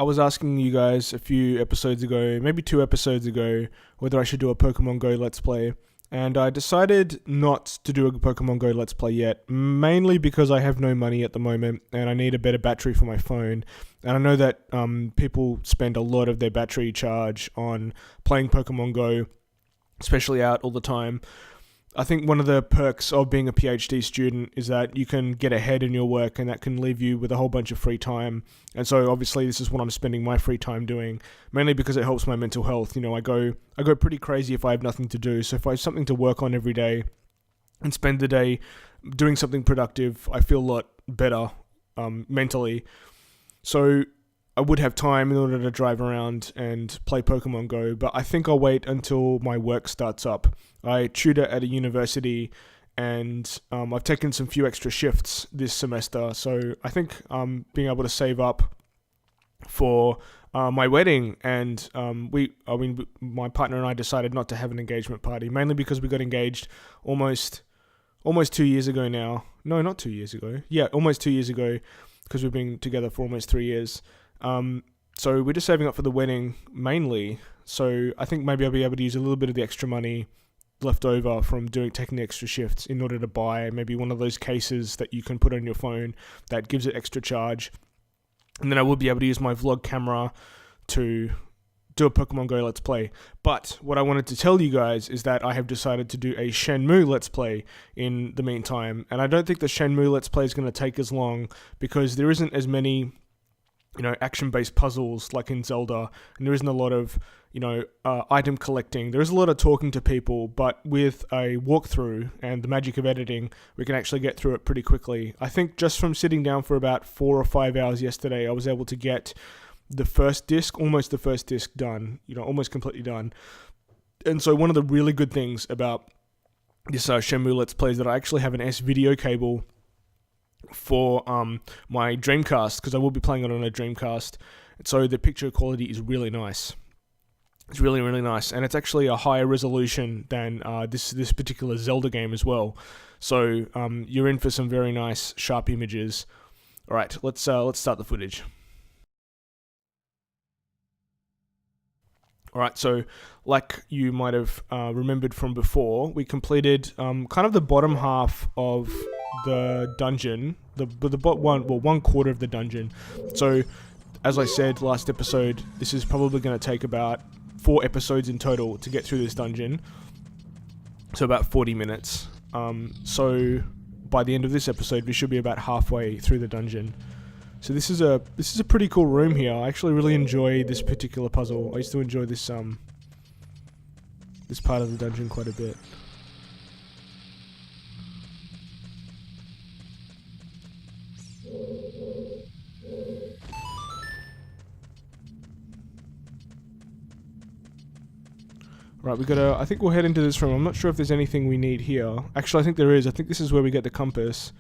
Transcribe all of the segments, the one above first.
I was asking you guys a few episodes ago, maybe 2 episodes ago, whether I should do a Pokemon Go Let's Play. And I decided not to do a Pokemon Go Let's Play yet, mainly because I have no money at the moment and I need a better battery for my phone. And I know that people spend a lot of their battery charge on playing Pokemon Go, especially out all the time. I think one of the perks of being a PhD student is that you can get ahead in your work and that can leave you with a whole bunch of free time. And so obviously this is what I'm spending my free time doing, mainly because it helps my mental health. You know, I go pretty crazy if I have nothing to do. So if I have something to work on every day and spend the day doing something productive, I feel a lot better mentally. So I would have time in order to drive around and play Pokemon Go, but I think I'll wait until my work starts up. I tutor at a university and I've taken some few extra shifts this semester, so I think being able to save up for my wedding, and my partner and I decided not to have an engagement party, mainly because we got engaged almost 2 years ago now. No, not 2 years ago. Yeah, almost 2 years ago, because we've been together for almost 3 years. So we're just saving up for the wedding mainly. So I think maybe I'll be able to use a little bit of the extra money left over from taking the extra shifts in order to buy maybe one of those cases that you can put on your phone that gives it extra charge. And then I will be able to use my vlog camera to do a Pokemon Go Let's Play. But what I wanted to tell you guys is that I have decided to do a Shenmue Let's Play in the meantime. And I don't think the Shenmue Let's Play is going to take as long because there isn't as many action-based puzzles like in Zelda, and there isn't a lot of, item collecting. There is a lot of talking to people, but with a walkthrough and the magic of editing, we can actually get through it pretty quickly. I think just from sitting down for about 4 or 5 hours yesterday, I was able to get almost the first disc done, almost completely done. And so one of the really good things about this Shenmue Let's Play is that I actually have an S-video cable for my Dreamcast, because I will be playing it on a Dreamcast, so the picture quality is really nice. It's really, really nice, and it's actually a higher resolution than this particular Zelda game as well. So you're in for some very nice, sharp images. All right, let's start the footage. Alright, so like you might have remembered from before, we completed kind of the bottom half of the dungeon, one quarter of the dungeon. So, as I said last episode, this is probably going to take about 4 episodes in total to get through this dungeon. So about 40 minutes. So by the end of this episode, we should be about halfway through the dungeon. So this is a pretty cool room here. I actually really enjoy this particular puzzle. I used to enjoy this part of the dungeon quite a bit. Right, I think we'll head into this room. I'm not sure if there's anything we need here. Actually, I think there is. I think this is where we get the compass.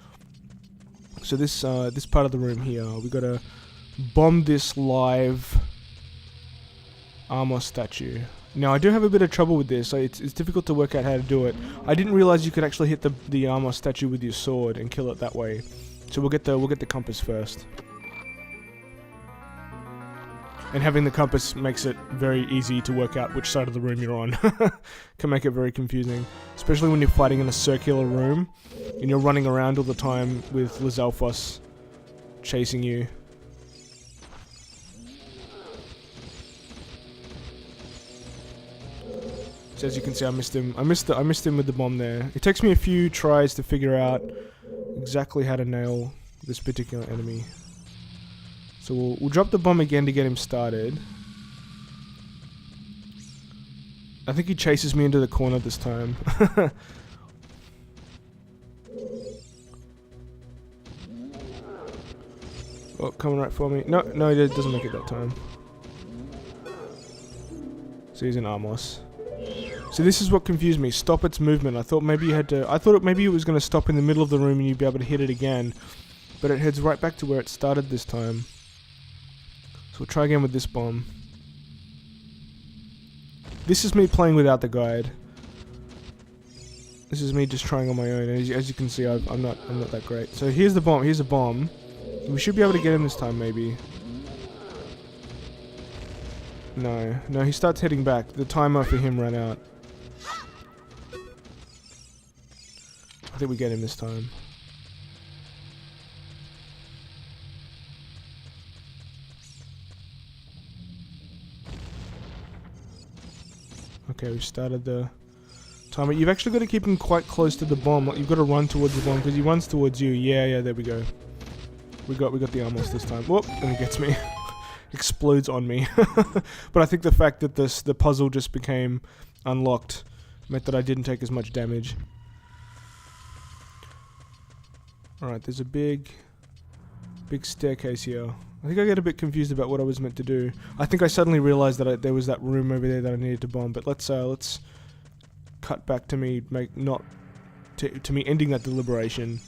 So this part of the room here, we gotta bomb this live Armor statue. Now I do have a bit of trouble with this. It's difficult to work out how to do it. I didn't realize you could actually hit the Armor statue with your sword and kill it that way. So we'll get the compass first. And having the compass makes it very easy to work out which side of the room you're on. Can make it very confusing. Especially when you're fighting in a circular room and you're running around all the time with Lizalfos chasing you. So as you can see, I missed him. I missed him with the bomb there. It takes me a few tries to figure out exactly how to nail this particular enemy. So we'll drop the bomb again to get him started. I think he chases me into the corner this time. Oh, coming right for me. No, he doesn't make it that time. So he's in Armos. So this is what confused me. Stop its movement. I thought maybe maybe it was going to stop in the middle of the room and you'd be able to hit it again. But it heads right back to where it started this time. We'll try again with this bomb. This is me playing without the guide. This is me just trying on my own. As you can see, I'm not that great. So here's the bomb. Here's a bomb. We should be able to get him this time, maybe. No, he starts heading back. The timer for him ran out. I think we get him this time. Okay, we started the timer. You've actually got to keep him quite close to the bomb. Like, you've got to run towards the bomb because he runs towards you. Yeah, there we go. We got the Armos this time. Whoop, and he gets me. Explodes on me. But I think the fact that the puzzle just became unlocked meant that I didn't take as much damage. Alright, there's a big staircase here. I think I get a bit confused about what I was meant to do. I think I suddenly realized that there was that room over there that I needed to bomb. But let's cut back to me to me ending that deliberation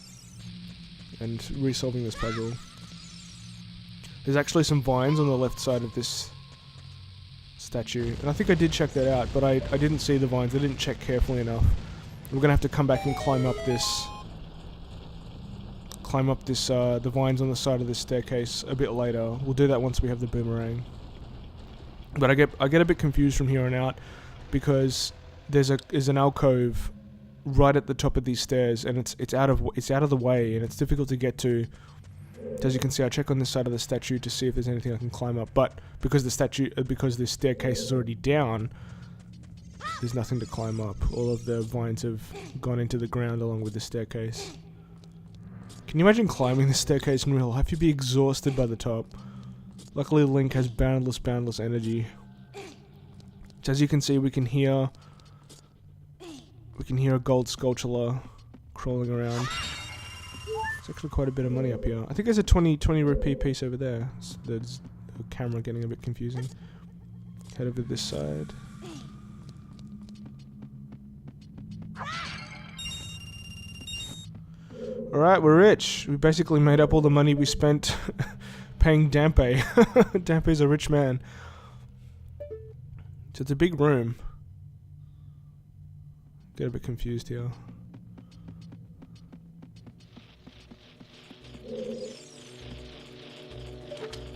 and resolving this puzzle. There's actually some vines on the left side of this statue, and I think I did check that out, but I didn't see the vines. I didn't check carefully enough. We're gonna have to come back and climb up the vines on the side of this staircase a bit later. We'll do that once we have the boomerang. But I get a bit confused from here on out because there's an alcove right at the top of these stairs, and it's out of the way, and it's difficult to get to. As you can see, I check on this side of the statue to see if there's anything I can climb up, but because the staircase is already down, there's nothing to climb up. All of the vines have gone into the ground along with the staircase. Can you imagine climbing the staircase in real life? You'd be exhausted by the top. Luckily, Link has boundless energy. So as you can see, we can hear a gold Skulltula crawling around. There's actually quite a bit of money up here. I think there's a 20 rupee piece over there. There's the camera getting a bit confusing. Head over this side. Alright, we're rich. We basically made up all the money we spent paying Dampe. Dampe's a rich man. So it's a big room. Get a bit confused here.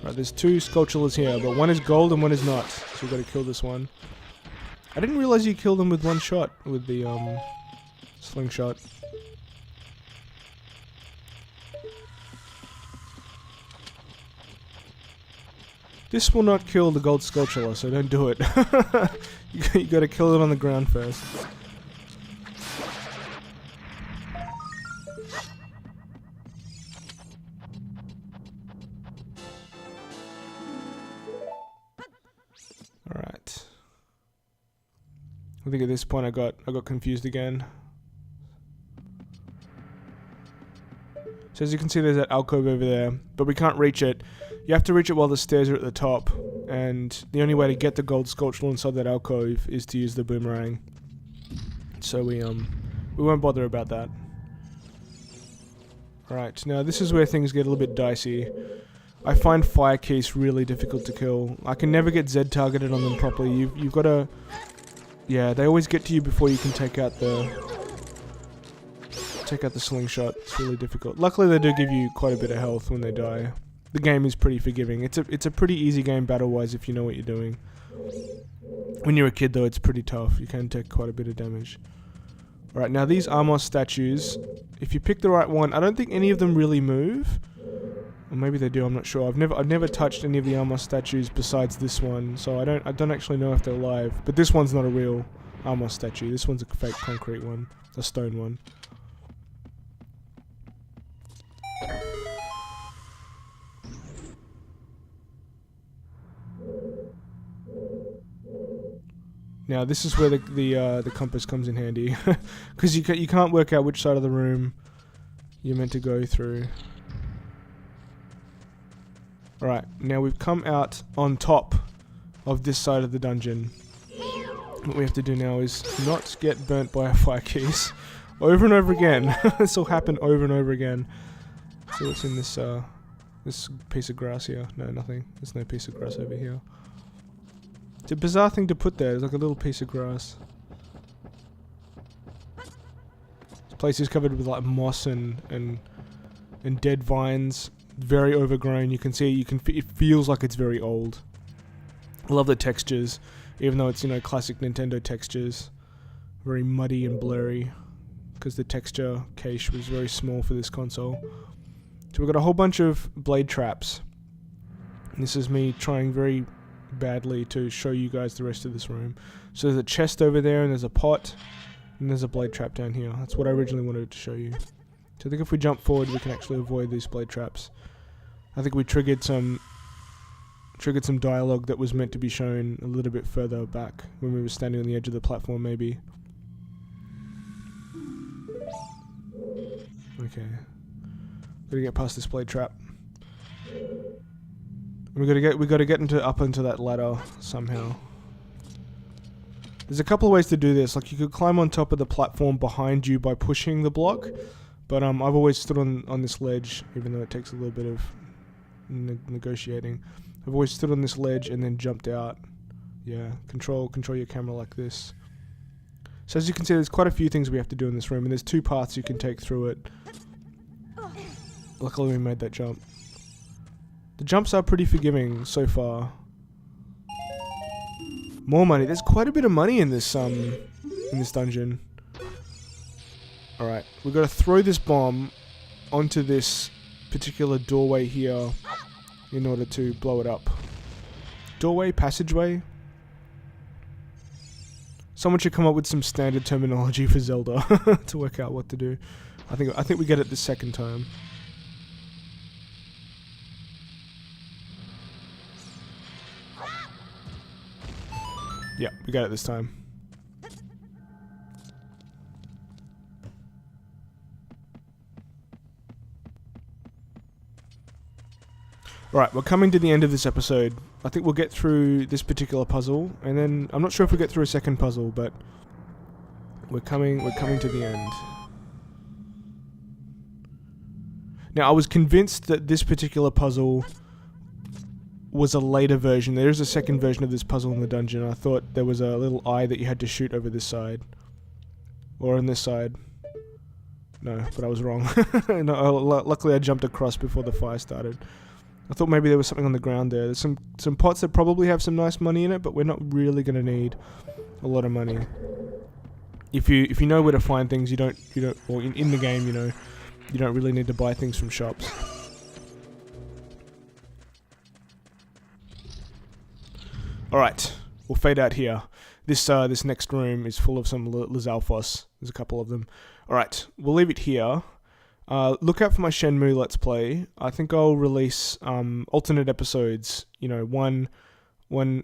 Right, there's two Skulltulas here, but one is gold and one is not. So we've got to kill this one. I didn't realize you killed them with one shot with the slingshot. This will not kill the gold Skulltula, so don't do it. You gotta kill it on the ground first. Alright. I think at this point I got confused again. So as you can see, there's that alcove over there, but we can't reach it. You have to reach it while the stairs are at the top, and the only way to get the gold Skulltula inside that alcove is to use the boomerang. So we won't bother about that. Alright, now this is where things get a little bit dicey. I find fire keys really difficult to kill. I can never get Z targeted on them properly. You've got to... Yeah, they always get to you before you can take out the slingshot. It's really difficult. Luckily they do give you quite a bit of health when they die. The game is pretty forgiving. It's a pretty easy game battle-wise if you know what you're doing. When you're a kid though, it's pretty tough. You can take quite a bit of damage. Alright, now these Armos statues, if you pick the right one, I don't think any of them really move. Or maybe they do, I'm not sure. I've never touched any of the Armos statues besides this one, so I don't actually know if they're alive. But this one's not a real Armos statue. This one's a fake concrete one, a stone one. Now this is where the compass comes in handy, because you can't work out which side of the room you're meant to go through. Alright, now we've come out on top of this side of the dungeon. What we have to do now is not get burnt by our fire keys over and over again. This will happen over and over again. So what's in this this piece of grass here? No, nothing. There's no piece of grass over here. It's a bizarre thing to put there. It's like a little piece of grass. This place is covered with like moss and dead vines. Very overgrown. You can see. It feels like it's very old. I love the textures, even though it's, you know, classic Nintendo textures. Very muddy and blurry, because the texture cache was very small for this console. So we've got a whole bunch of blade traps. And this is me trying very badly to show you guys the rest of this room. So there's a chest over there, and there's a pot, and there's a blade trap down here. That's what I originally wanted to show you. So I think if we jump forward, we can actually avoid these blade traps. I think we triggered some dialogue that was meant to be shown a little bit further back when we were standing on the edge of the platform, maybe. Okay. Gotta get past this blade trap. We gotta get up into that ladder somehow. There's a couple of ways to do this. Like, you could climb on top of the platform behind you by pushing the block, but I've always stood on this ledge, even though it takes a little bit of negotiating. I've always stood on this ledge and then jumped out. Yeah, control your camera like this. So as you can see, there's quite a few things we have to do in this room, and there's 2 paths you can take through it. Luckily we made that jump. The jumps are pretty forgiving so far. More money. There's quite a bit of money in this dungeon. Alright, we've got to throw this bomb onto this particular doorway here in order to blow it up. Doorway? Passageway? Someone should come up with some standard terminology for Zelda to work out what to do. I think we get it the second time. Yeah, we got it this time. Alright, we're coming to the end of this episode. I think we'll get through this particular puzzle, and then I'm not sure if we get through a second puzzle, but we're coming to the end. Now, I was convinced that this particular puzzle was a later version. There is a second version of this puzzle in the dungeon. I thought there was a little eye that you had to shoot over this side. Or on this side. No, but I was wrong. No, luckily I jumped across before the fire started. I thought maybe there was something on the ground there. There's some pots that probably have some nice money in it, but we're not really going to need a lot of money. If you know where to find things, you don't or in the game, you know, you don't really need to buy things from shops. Alright, we'll fade out here. This next room is full of some Lizalfos. There's a couple of them. Alright, we'll leave it here. Look out for my Shenmue Let's Play. I think I'll release alternate episodes, you know, one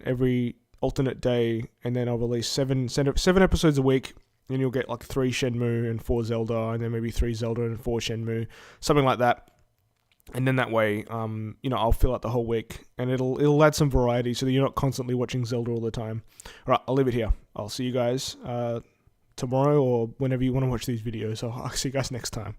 every alternate day, and then I'll release seven episodes a week, and you'll get like 3 Shenmue and 4 Zelda, and then maybe 3 Zelda and 4 Shenmue, something like that. And then that way, you know, I'll fill out the whole week, and it'll add some variety so that you're not constantly watching Zelda all the time. Alright, I'll leave it here. I'll see you guys tomorrow or whenever you want to watch these videos. I'll see you guys next time.